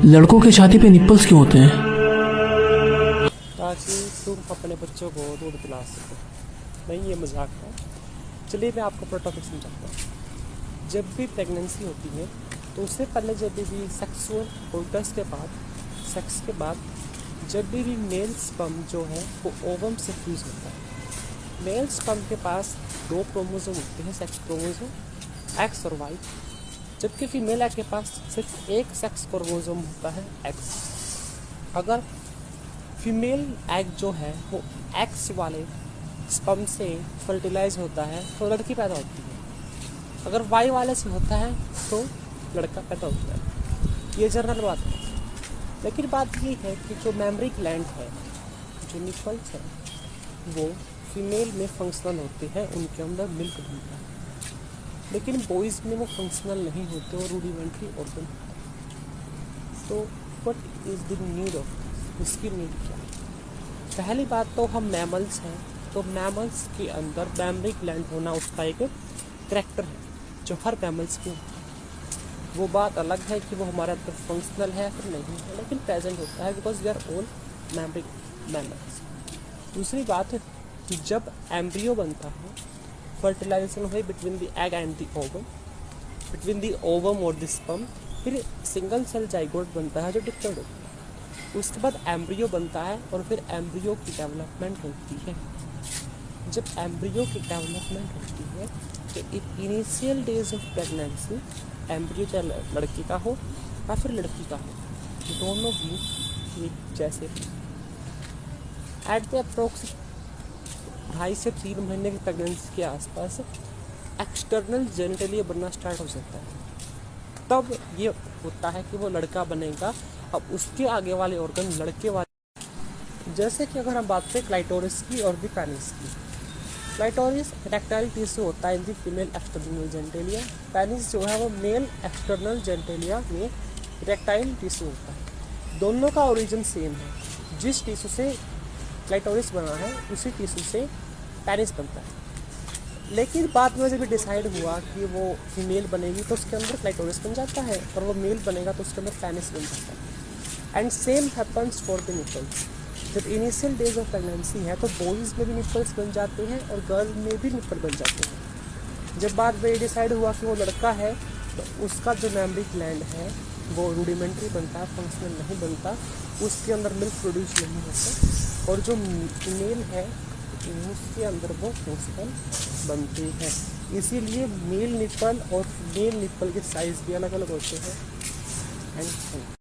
लड़कों के छाती पे निप्पल्स क्यों होते हैं? ताकि तुम अपने बच्चों को दूध पिला सको। नहीं, ये मजाक है। चलिए मैं आपको पूरा टॉपिक समझाता हूँ। जब भी प्रेगनेंसी होती है तो उससे पहले जब भी सेक्सुअल इंटरकोर्स के बाद जब भी मेल स्पर्म जो है वो ओवम से फ्यूज होता है। मेल स्पर्म के पास 2 क्रोमोसोम होते हैं, सेक्स क्रोमोसोम एक्स और वाई, जबकि फीमेल एग के पास सिर्फ एक सेक्स क्रोमोसोम होता है एक्स। अगर फीमेल एग जो है वो एक्स वाले स्पर्म से फर्टिलाइज होता है तो लड़की पैदा होती है, अगर वाई वाले से होता है तो लड़का पैदा होता है। ये जनरल बात है। लेकिन बात ये है कि जो मेमरी ग्लैंड है, जो निपल्स है, वो फीमेल में फंक्शनल होते हैं, उनके अंदर मिल्क बनता है। लेकिन बॉयज़ में वो फंक्शनल नहीं होते और रूडिमेंट्री ऑर्गन होता है। तो what is the need of this? इसकी नीड क्या है? पहली बात तो हम मैमल्स हैं, तो मैमल्स के अंदर मेमरी ग्लैंड होना उसका एक करैक्टर है जो हर मैमल्स में होता है। वो बात अलग है कि वो हमारे अंदर फंक्शनल है फिर नहीं है, लेकिन प्रेजेंट होता है because we are all mammary mammals. दूसरी बात है कि जब एम्ब्रियो बनता है, फर्टिलाइजेशन हुई between the egg and the ovum, between the ovum और द स्पर्म, फिर सिंगल सेल जाइगोट बनता है जो डिफरेंट होता है। उसके बाद एम्ब्रियो बनता है और फिर एम्ब्रियो की डेवलपमेंट होती है। जब एम्ब्रियो की डेवलपमेंट होती है तो initial days of pregnancy embryo चाहे लड़की का हो या फिर लड़की का हो, दोनों भी एक जैसे एट द अप्रोक्स 2.5 से 3 महीने की प्रेगनेंसी के आसपास एक्सटर्नल जेनिटलिया बनना स्टार्ट हो जाता है। तब ये होता है कि वो लड़का बनेगा। अब उसके आगे वाले ऑर्गन लड़के वाले, जैसे कि अगर हम बात करें क्लाइटोरिस की और भी पेनिस की। क्लाइटोरिस इरेक्टाइल टिश्यू होता है इन दी फीमेल एक्सटर्नल जेनिटलिया। पेनिस जो है वो मेल एक्सटर्नल जेनिटलिया में इरेक्टाइल टिश्यू होता है। दोनों का ओरिजिन सेम है। जिस टिश्यू से क्लाइटोरिस बना है उसी टिश्यू से पेनिस बनता है। लेकिन बाद में जब डिसाइड हुआ कि वो फीमेल बनेगी तो उसके अंदर क्लाइटोरिस बन जाता है, और वो मेल बनेगा तो उसके अंदर पेनिस बन जाता है। And same happens for the nipples. जब इनिशियल डेज ऑफ प्रेगनेंसी है तो बॉयज़ में भी निपल्स बन जाते हैं और गर्ल में भी निपल बन जाते हैं। जब बाद में डिसाइड हुआ कि वो लड़का है तो उसका जो मेमरी ग्लैंड है वो रूडिमेंट्री बनता है, फंक्शनल नहीं बनता, उसके अंदर मिल्क प्रोड्यूस नहीं होता, और जो फीमेल है उसके अंदर वो फंक्शनल बनते हैं। इसीलिए मेल निपल और फीमेल निपल के साइज़ भी अलग अलग होते हैं। एंड